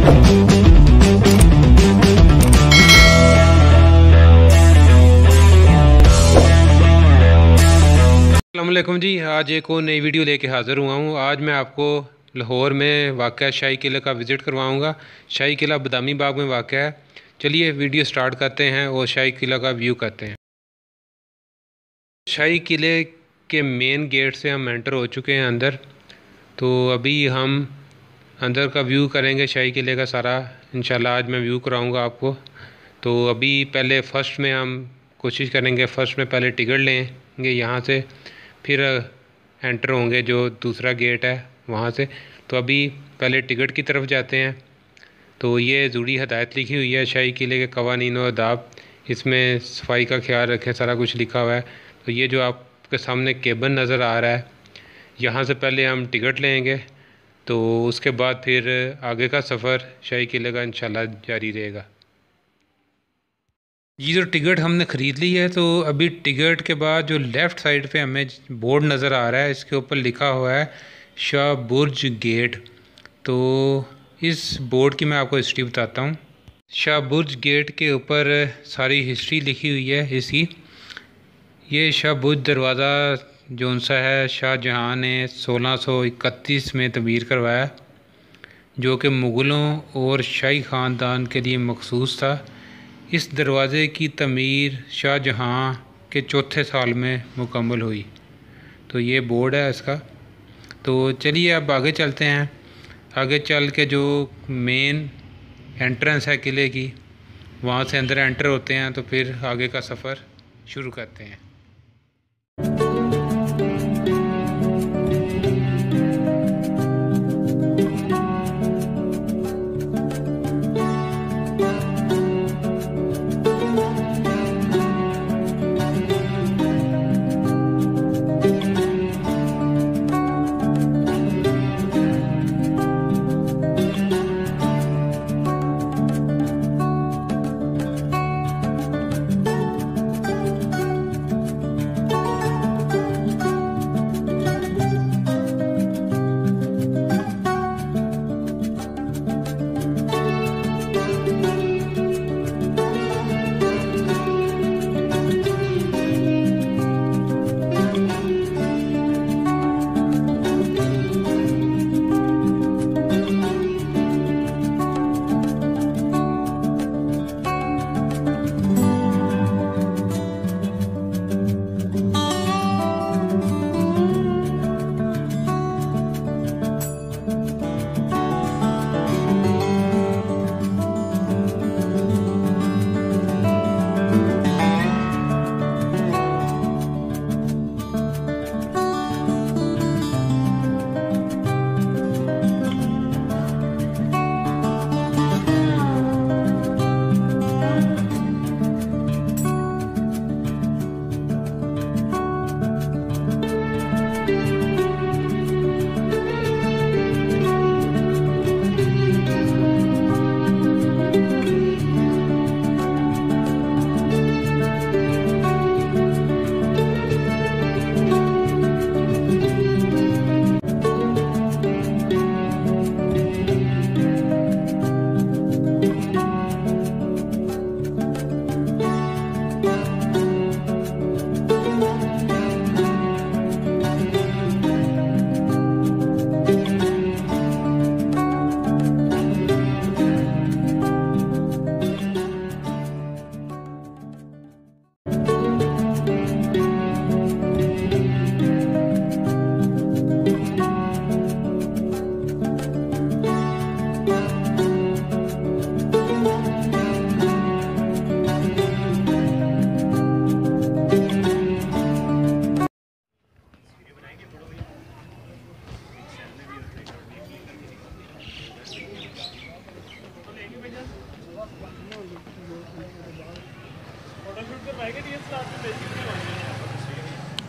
अस्सलामुअलैकुम जी, आज एक और नई वीडियो लेके हाज़िर हुआ हूँ। आज मैं आपको लाहौर में वाक़या शाही किले का विज़िट करवाऊँगा। शाही किला बदामी बाग में वाक़या है। चलिए वीडियो स्टार्ट करते हैं और शाही किला का व्यू करते हैं। शाही किले के मेन गेट से हम एंटर हो चुके हैं अंदर। तो अभी हम अंदर का व्यू करेंगे शाही किले का सारा। इंशाल्लाह आज मैं व्यू कराऊँगा आपको। तो अभी पहले फ़र्स्ट में हम कोशिश करेंगे, फ़र्स्ट में पहले टिकट लेंगे यहाँ से, फिर एंटर होंगे जो दूसरा गेट है वहाँ से। तो अभी पहले टिकट की तरफ जाते हैं। तो ये ज़रूरी हदायत लिखी हुई है शाही किले के कवानीन और आदाब, इसमें सफाई का ख्याल रखें, सारा कुछ लिखा हुआ है। तो ये जो आपके सामने केबिन नज़र आ रहा है, यहाँ से पहले हम टिकट लेंगे, तो उसके बाद फिर आगे का सफ़र शाही किले का इंशाल्लाह जारी रहेगा। ये जो टिकट हमने ख़रीद ली है, तो अभी टिकट के बाद जो लेफ़्ट साइड पे हमें बोर्ड नज़र आ रहा है, इसके ऊपर लिखा हुआ है शाह बुर्ज गेट। तो इस बोर्ड की मैं आपको हिस्ट्री बताता हूँ। शाह बुर्ज गेट के ऊपर सारी हिस्ट्री लिखी हुई है इसकी। ये शाह बुर्ज दरवाज़ा जो सा है, शाहजहाँ ने 1631 में तमीर करवाया, जो कि मुग़लों और शाही ख़ानदान के लिए मखसूस था। इस दरवाज़े की तमीर शाहजहाँ के चौथे साल में मुकम्मल हुई। तो ये बोर्ड है इसका। तो चलिए अब आगे चलते हैं। आगे चल के जो मेन एंट्रेंस है किले की, वहाँ से अंदर एंटर होते हैं, तो फिर आगे का सफ़र शुरू करते हैं।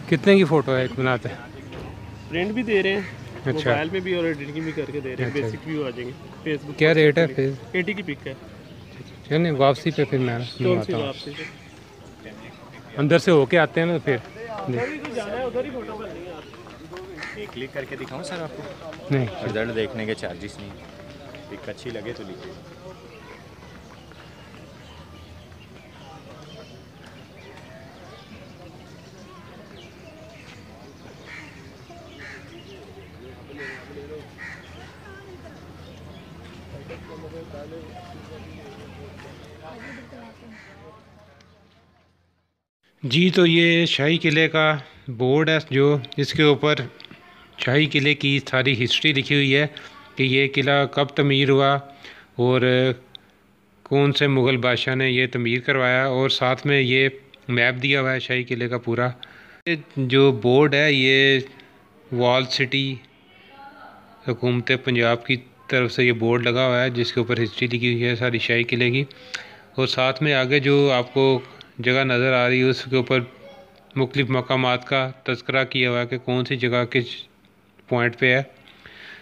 कितने की फ़ोटो है एक बनाते हैं? प्रिंट भी दे रहे हैं, अच्छा, मोबाइल में भी और एडिटिंग भी करके दे रहे हैं। बेसिक व्यू आ जाएंगे फेसबुक। क्या रेट है फिर? 80 की पिक है। चलिए वापसी पे फिर मैं मंगवाता हूँ। अंदर से होके आते हैं ना फिर जाना है उधर ही फोटो करनी है। क्लिक करके दिखाऊं सर आपको? नहीं, रिजल्ट देखने के चार्जेस नहीं। पिक अच्छी लगे तो लीजिए। जी, तो ये शाही किले का बोर्ड है जो इसके ऊपर शाही किले की सारी हिस्ट्री लिखी हुई है कि ये किला कब तमीर हुआ और कौन से मुग़ल बादशाह ने ये तमीर करवाया, और साथ में ये मैप दिया हुआ है शाही किले का पूरा। ये जो बोर्ड है ये वॉल सिटी हुकूमत पंजाब की तरफ से ये बोर्ड लगा हुआ है जिसके ऊपर हिस्ट्री लिखी हुई है सारी शाही किले की, और साथ में आगे जो आपको जगह नज़र आ रही है उसके ऊपर मुख्तलिफ़ मकामात का तज़किरा किया हुआ है कि कौन सी जगह किस पॉइंट पे है।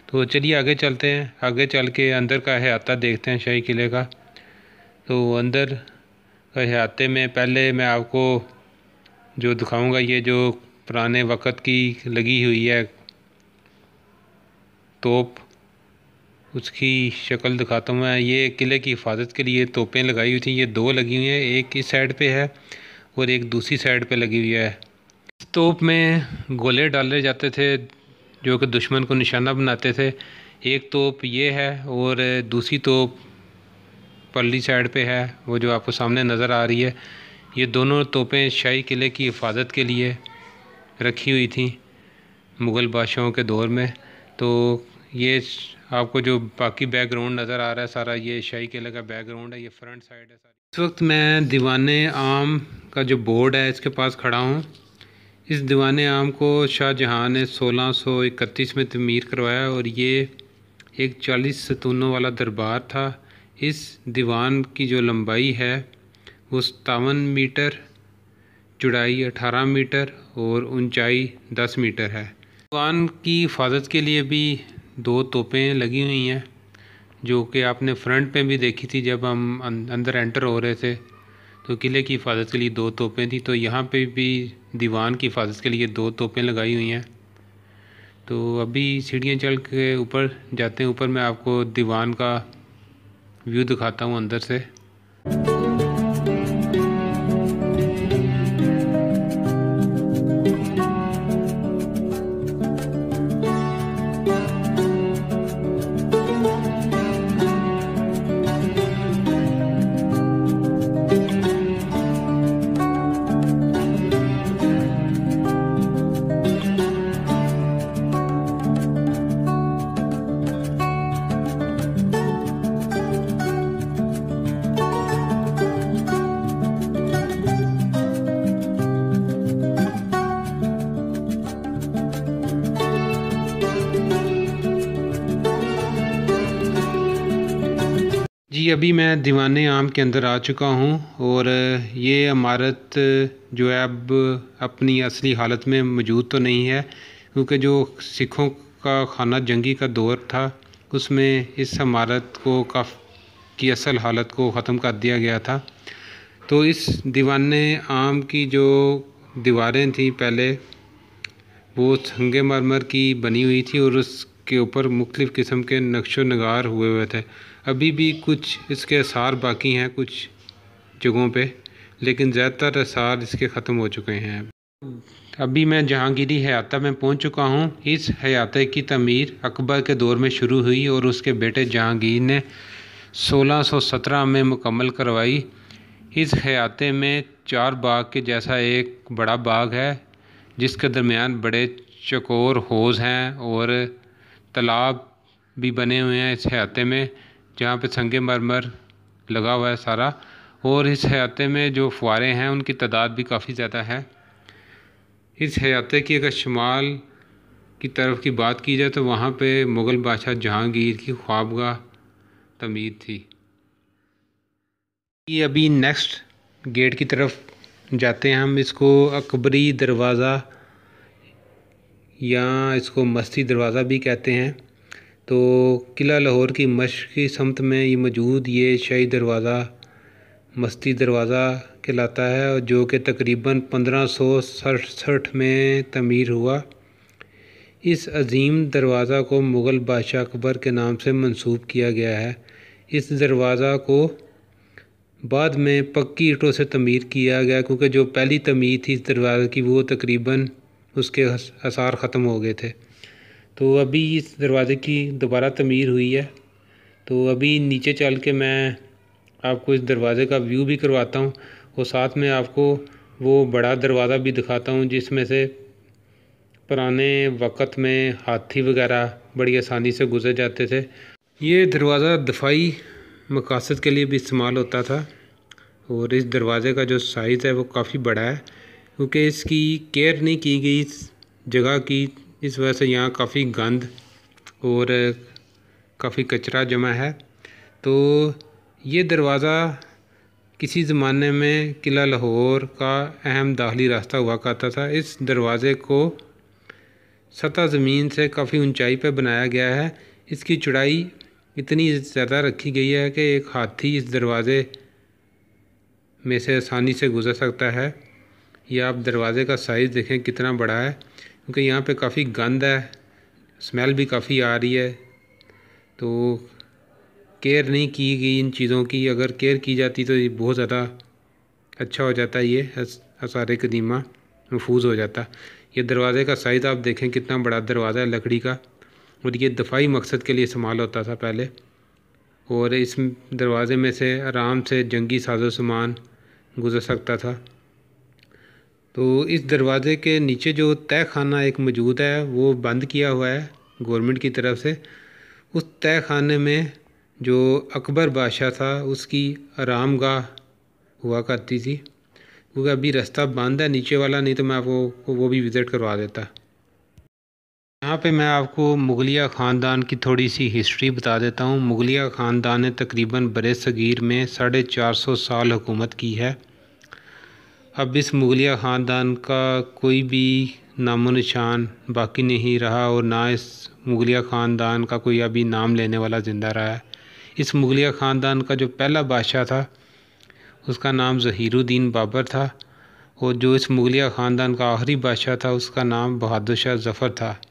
तो चलिए आगे चलते हैं, आगे चल के अंदर का अहाता देखते हैं शाही किले का। तो अंदर अहाते में पहले मैं आपको जो दिखाऊंगा ये जो पुराने वक़्त की लगी हुई है तोप, उसकी शक्ल दिखाता हूँ मैं। ये किले की हिफाजत के लिए तोपें लगाई हुई थी, ये दो लगी हुई हैं, एक इस साइड पे है और एक दूसरी साइड पे लगी हुई है। इस तोप में गोले डाले जाते थे जो कि दुश्मन को निशाना बनाते थे। एक तोप ये है और दूसरी तोप परली साइड पे है, वो जो आपको सामने नज़र आ रही है। ये दोनों तोपें शाही किले की हिफाजत के लिए रखी हुई थी मुग़ल बादशाहों के दौर में। तो ये आपको जो बाकी बैकग्राउंड नज़र आ रहा है सारा, ये शाही किले का बैकग्राउंड है, ये फ्रंट साइड है सारी। इस वक्त मैं दीवाने आम का जो बोर्ड है इसके पास खड़ा हूँ। इस दीवाने आम को शाहजहाँ ने 1631 में तमीर करवाया और ये एक 40 सतूनों वाला दरबार था। इस दीवान की जो लंबाई है वो 57 मीटर, चौड़ाई 18 मीटर और ऊंचाई 10 मीटर है। दीवान की हिफाजत के लिए भी दो तोपें लगी हुई हैं जो कि आपने फ्रंट पे भी देखी थी जब हम अंदर एंटर हो रहे थे। तो किले की हिफाजत के लिए दो तोपें थी, तो यहाँ पे भी दीवान की हिफाजत के लिए दो तोपें लगाई हुई हैं। तो अभी सीढ़ियाँ चढ़ के ऊपर जाते हैं, ऊपर मैं आपको दीवान का व्यू दिखाता हूँ अंदर से। जी, अभी मैं दीवाने आम के अंदर आ चुका हूँ और ये इमारत जो है अब अपनी असली हालत में मौजूद तो नहीं है, क्योंकि जो सिखों का खाना जंगी का दौर था उसमें इस इमारत को की असल हालत को ख़त्म कर दिया गया था। तो इस दीवाने आम की जो दीवारें थी पहले वो संगमरमर की बनी हुई थी और उसके ऊपर मुख्तलिफ़ किस्म के नक्शो नगार हुए हुए थे। अभी भी कुछ इसके आसार बाकी हैं कुछ जगहों पे, लेकिन ज़्यादातर आसार इसके ख़त्म हो चुके हैं। अभी मैं जहांगीरी हयाता में पहुंच चुका हूं। इस हयाते की तमीर अकबर के दौर में शुरू हुई और उसके बेटे जहांगीर ने 1617 में मुकम्मल करवाई। इस हयाते में 4 बाग के जैसा एक बड़ा बाग है जिसके दरमियान बड़े चकोर हौज़ हैं और तालाब भी बने हुए हैं इस हयाते में, जहाँ पे संगमरमर लगा हुआ है सारा। और इस हयाते में जो फुआरे हैं उनकी तादाद भी काफ़ी ज़्यादा है। इस हयाते की अगर शुमाल की तरफ की बात की जाए तो वहाँ पे मुग़ल बादशाह जहांगीर की ख्वाबगाह तमीर थी। ये अभी नेक्स्ट गेट की तरफ जाते हैं हम। इसको अकबरी दरवाज़ा या इसको मस्ती दरवाज़ा भी कहते हैं। तो किला लाहौर की मशरक़ी समत में ये मौजूद ये शाही दरवाज़ा मस्ती दरवाज़ा कहलाता है, और जो कि तकरीबन 1567 में तमीर हुआ। इस अजीम दरवाज़ा को मुग़ल बादशाह अकबर के नाम से मंसूब किया गया है। इस दरवाज़ा को बाद में पक्की ईंटों से तमीर किया गया, क्योंकि जो पहली तमीर थी इस दरवाज़े की वो तकरीबन उसके आसार ख़त्म हो गए थे। तो अभी इस दरवाज़े की दोबारा तमीर हुई है। तो अभी नीचे चल के मैं आपको इस दरवाज़े का व्यू भी करवाता हूँ और साथ में आपको वो बड़ा दरवाज़ा भी दिखाता हूँ जिसमें से पुराने वक़्त में हाथी वगैरह बड़ी आसानी से गुज़र जाते थे। ये दरवाज़ा दफ़ाई मकासद के लिए भी इस्तेमाल होता था और इस दरवाज़े का जो साइज़ है वो काफ़ी बड़ा है, क्योंकि इसकी केयर नहीं की गई इस जगह की, इस वजह से यहाँ काफ़ी गंद और काफ़ी कचरा जमा है। तो ये दरवाज़ा किसी ज़माने में किला लाहौर का अहम दाखिली रास्ता हुआ करता था। इस दरवाज़े को सतह ज़मीन से काफ़ी ऊंचाई पर बनाया गया है। इसकी चौड़ाई इतनी ज़्यादा रखी गई है कि एक हाथी इस दरवाज़े में से आसानी से गुज़र सकता है। ये आप दरवाज़े का साइज़ देखें कितना बड़ा है, क्योंकि यहाँ पे काफ़ी गंद है, स्मेल भी काफ़ी आ रही है। तो केयर नहीं की गई इन चीज़ों की। अगर केयर की जाती तो ये बहुत ज़्यादा अच्छा हो जाता, ये आसार कदीमा महफूज हो जाता। ये दरवाज़े का साइज़ आप देखें कितना बड़ा दरवाज़ा है लकड़ी का, और ये दफ़ाई मकसद के लिए इस्तेमाल होता था पहले। और इस दरवाज़े में से आराम से जंगी साजो सामान गुज़र सकता था। तो इस दरवाज़े के नीचे जो तय खाना एक मौजूद है वो बंद किया हुआ है गवर्नमेंट की तरफ से। उस तय खाने में जो अकबर बादशाह था उसकी आरामगाह हुआ करती थी, क्योंकि अभी रास्ता बंद है नीचे वाला, नहीं तो मैं आपको वो भी विज़िट करवा देता। यहाँ पे मैं आपको मुग़लिया ख़ानदान की थोड़ी सी हिस्ट्री बता देता हूँ। मुग़लिया ख़ानदान ने तकरीबन बरे-सग़ीर में 450 साल हुकूमत की है। अब इस मुग़लिया ख़ानदान का कोई भी नामो निशान बाकी नहीं रहा और ना इस मुग़लिया ख़ानदान का कोई अभी नाम लेने वाला ज़िंदा रहा है। इस मुग़लिया ख़ानदान का जो पहला बादशाह था उसका नाम ज़हीरुद्दीन बाबर था, और जो इस मुग़लिया ख़ानदान का आखिरी बादशाह था उसका नाम बहादुर शाह ज़फ़र था।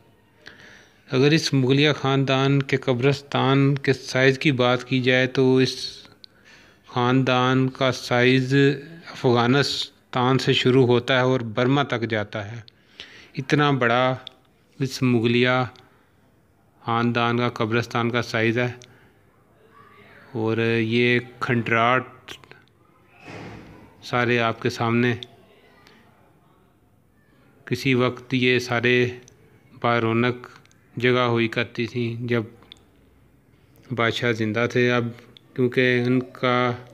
अगर इस मुग़लिया ख़ानदान के कब्रिस्तान के साइज़ की बात की जाए तो इस ख़ानदान का साइज़ अफ़गानिस्तान से शुरू होता है और बर्मा तक जाता है। इतना बड़ा इस मुग़लिया ख़ानदान का कब्रिस्तान का साइज़ है। और ये खंडराट सारे आपके सामने, किसी वक्त ये सारे बारौनक जगह हुई करती थी जब बादशाह ज़िंदा थे। अब क्योंकि उनका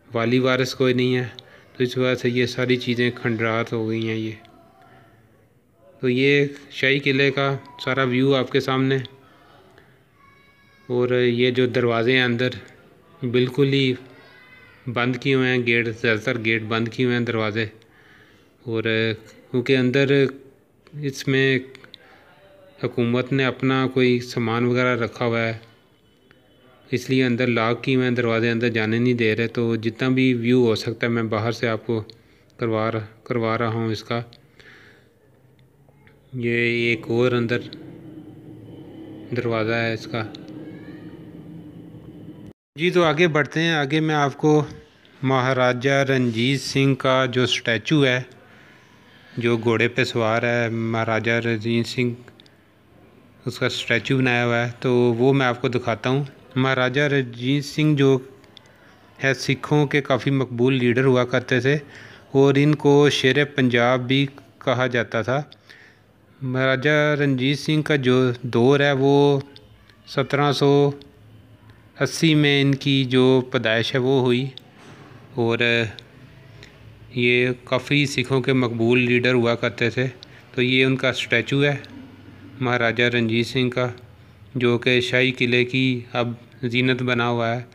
वाली वारिस कोई नहीं है तो इस वजह से ये सारी चीज़ें खंडरात हो गई हैं। तो ये शाही किले का सारा व्यू आपके सामने, और ये जो दरवाज़े हैं अंदर बिल्कुल ही बंद किए हुए हैं, गेट ज़्यादातर गेट बंद किए हुए हैं दरवाज़े। और क्योंकि अंदर इसमें हुकूमत ने अपना कोई सामान वगैरह रखा हुआ है इसलिए अंदर लॉक किए हुए हैं दरवाज़े, अंदर जाने नहीं दे रहे। तो जितना भी व्यू हो सकता है मैं बाहर से आपको करवा रहा हूँ इसका। ये एक और अंदर दरवाज़ा है इसका जी। तो आगे बढ़ते हैं। आगे मैं आपको महाराजा रणजीत सिंह का जो स्टैचू है, जो घोड़े पे सवार है महाराजा रणजीत सिंह, उसका स्टैचू बनाया हुआ है, तो वो मैं आपको दिखाता हूँ। महाराजा रणजीत सिंह जो है सिखों के काफ़ी मकबूल लीडर हुआ करते थे और इनको शेर पंजाब भी कहा जाता था। महाराजा रणजीत सिंह का जो दौर है वो 1780 में इनकी जो पैदाइश है वो हुई, और ये काफ़ी सिखों के मकबूल लीडर हुआ करते थे। तो ये उनका स्टैचू है महाराजा रणजीत सिंह का, जो कि शाही किले की अब जीनत बना हुआ है,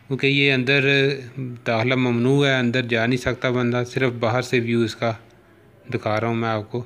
क्योंकि ये अंदर दाखिला ममनू है, अंदर जा नहीं सकता बंदा, सिर्फ बाहर से व्यू इसका दिखा रहा हूँ मैं आपको।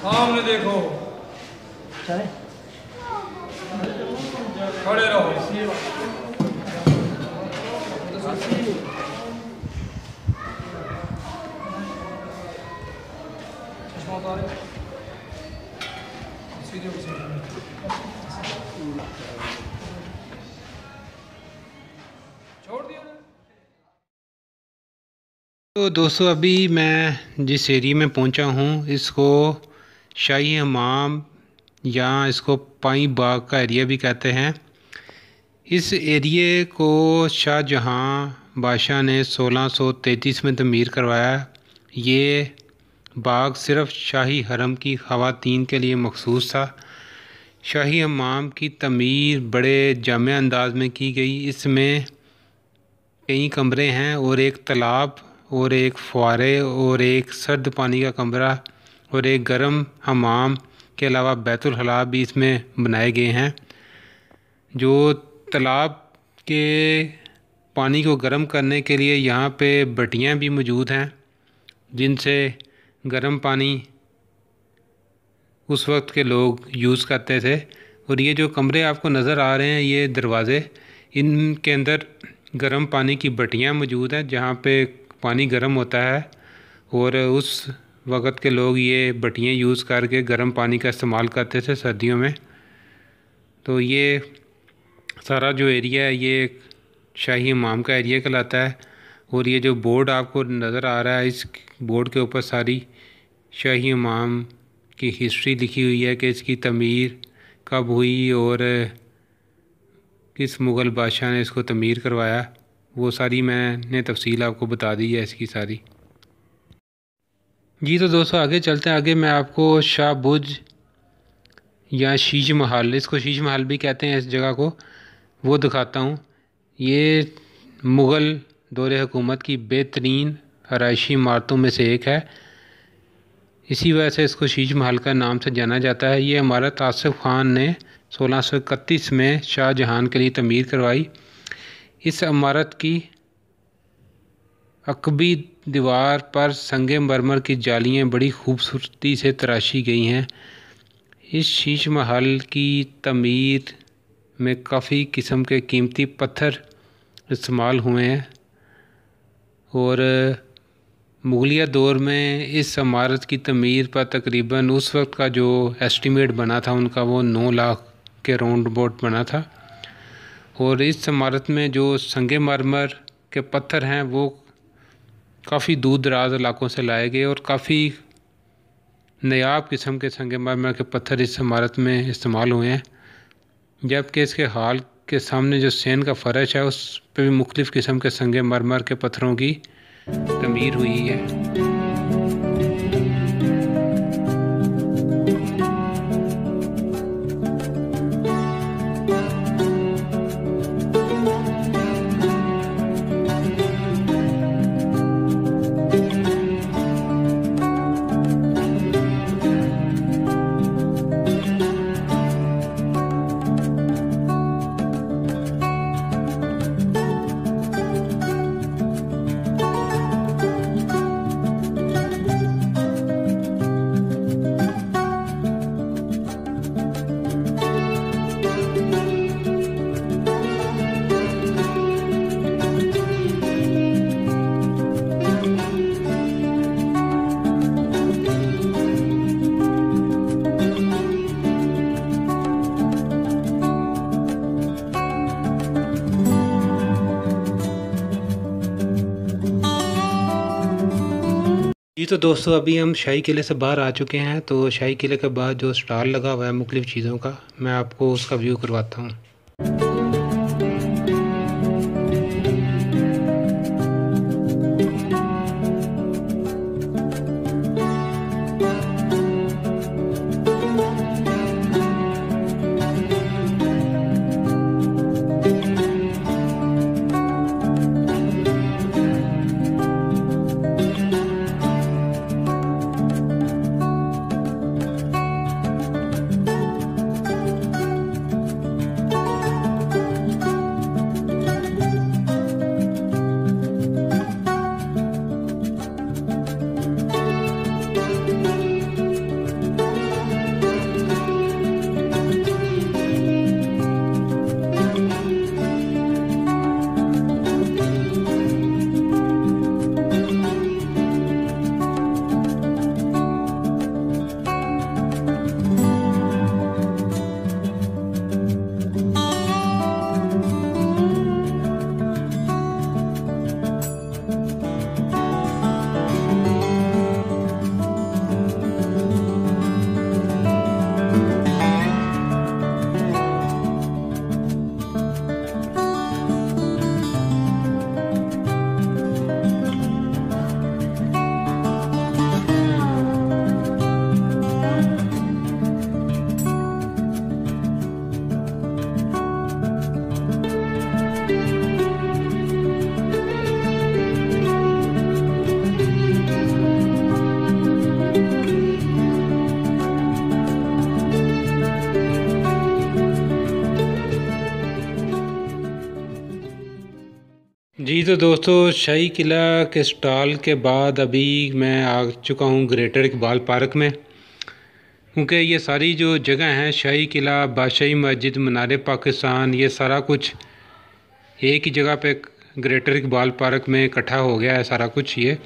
सामने देखो, खड़े रहो। तो दोस्तों अभी मैं जिस एरिया में पहुंचा हूं इसको शाही हमाम या इसको पाई बाग का एरिया भी कहते हैं। इस एरिए को शाहजहां बादशाह ने 1633 में तमीर करवाया। ये बाग सिर्फ शाही हरम की ख़वातीन के लिए मखसूस था। शाही हमाम की तमीर बड़े जामिया अंदाज में की गई। इसमें कई कमरे हैं और एक तालाब और एक फुआरे और एक सर्द पानी का कमरा और एक गर्म हमाम के अलावा बैतुल हला भी इसमें बनाए गए हैं। जो तालाब के पानी को गर्म करने के लिए यहाँ पे भट्टियाँ भी मौजूद हैं जिनसे गर्म पानी उस वक्त के लोग यूज़ करते थे। और ये जो कमरे आपको नज़र आ रहे हैं ये दरवाज़े, इनके अंदर गर्म पानी की भट्टियाँ मौजूद हैं जहाँ पे पानी गर्म होता है और उस वक़्त के लोग ये भट्टियाँ यूज़ करके गर्म पानी का इस्तेमाल करते थे सर्दियों में। तो ये सारा जो एरिया है ये शाही हमाम का एरिया कहलाता है। और ये जो बोर्ड आपको नज़र आ रहा है इस बोर्ड के ऊपर सारी शाही हमाम की हिस्ट्री लिखी हुई है कि इसकी तमीर कब हुई और किस मुग़ल बादशाह ने इसको तमीर करवाया। वो सारी मैंने तफसील आपको बता दी है इसकी सारी। जी तो दोस्तों आगे चलते हैं। आगे मैं आपको शाह बुर्ज या शीश महल, इसको शीश महल भी कहते हैं इस जगह को, वो दिखाता हूँ। ये मुग़ल दौरे हुकूमत की बेहतरीन आराइशी इमारतों में से एक है। इसी वजह से इसको शीश महल का नाम से जाना जाता है। ये इमारत आसिफ खान ने 1631 में शाहजहां के लिए तमीर करवाई। इस इमारत की अकबी दीवार पर संगे मरमर की जालियाँ बड़ी खूबसूरती से तराशी गई हैं। इस शीश महल की तमीर में काफ़ी किस्म के कीमती पत्थर इस्तेमाल हुए हैं और मुगलिया दौर में इस इमारत की तमीर पर तकरीबन उस वक्त का जो एस्टीमेट बना था उनका वो 9 लाख के राउंड अबाउट बना था। और इस इमारत में जो संगे मरमर के पत्थर हैं वो काफ़ी दूर दराज इलाकों से लाए गए और काफ़ी नायाब किस्म के संगे मरमर के पत्थर इस इमारत में इस्तेमाल हुए हैं। जबकि इसके हाल के सामने जो सैन का फ़र्श है उस पर भी मुख्तलिफ़ किस्म के संगे मरमर के पत्थरों की तमीर हुई है। जी तो दोस्तों अभी हम शाही किले से बाहर आ चुके हैं। तो शाही किले के बाद जो स्टॉल लगा हुआ है मुख्तलिफ़ चीज़ों का, मैं आपको उसका व्यू करवाता हूँ। जी तो दोस्तों, शाही किला के स्टॉल के बाद अभी मैं आ चुका हूँ ग्रेटर इकबाल पार्क में, क्योंकि ये सारी जो जगह हैं, शाही किला, बादशाही मस्जिद, मीनार पाकिस्तान, ये सारा कुछ एक ही जगह पे ग्रेटर इकबाल पार्क में इकट्ठा हो गया है सारा कुछ ये।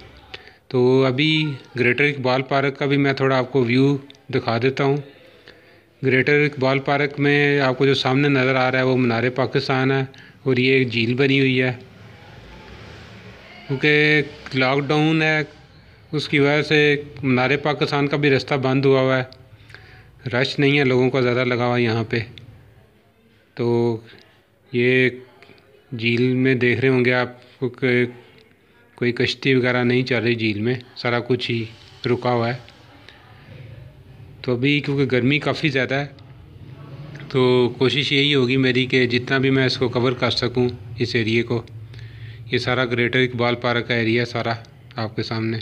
तो अभी ग्रेटर इकबाल पार्क का भी मैं थोड़ा आपको व्यू दिखा देता हूँ। ग्रेटर इकबाल पार्क में आपको जो सामने नज़र आ रहा है वो मीनार पाकिस्तान है, और ये एक झील बनी हुई है। क्योंकि लॉकडाउन है उसकी वजह से मीनार पाकिस्तान का भी रास्ता बंद हुआ है, रश नहीं है लोगों का ज़्यादा लगा हुआ यहाँ पे। तो ये झील में देख रहे होंगे आप, कोई कश्ती वगैरह नहीं चल रही झील में, सारा कुछ ही रुका हुआ है। तो अभी क्योंकि गर्मी काफ़ी ज़्यादा है, तो कोशिश यही होगी मेरी कि जितना भी मैं इसको कवर कर सकूं इस एरिए को। ये सारा ग्रेटर इकबाल पार्क का एरिया सारा आपके सामने।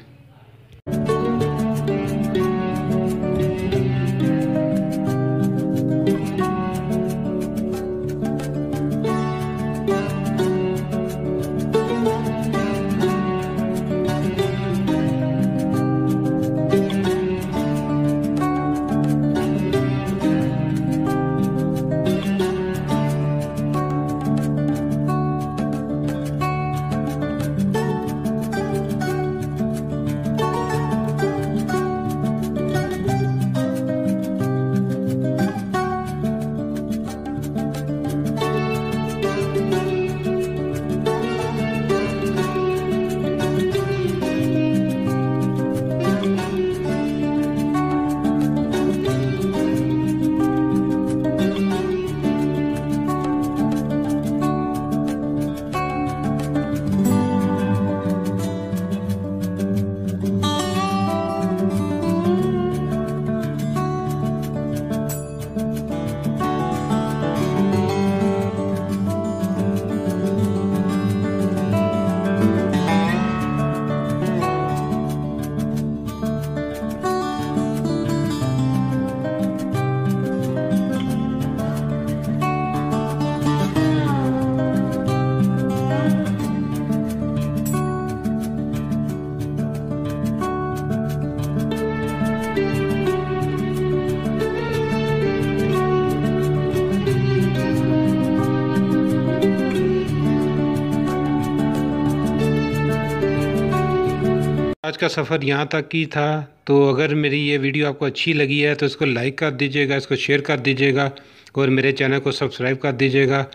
आज का सफ़र यहाँ तक ही था। तो अगर मेरी ये वीडियो आपको अच्छी लगी है तो इसको लाइक कर दीजिएगा, इसको शेयर कर दीजिएगा, और मेरे चैनल को सब्सक्राइब कर दीजिएगा।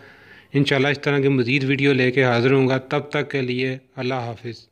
इंशाल्लाह इस तरह की मज़ीद वीडियो लेके हाज़िर होऊंगा। तब तक के लिए अल्लाह हाफिज़।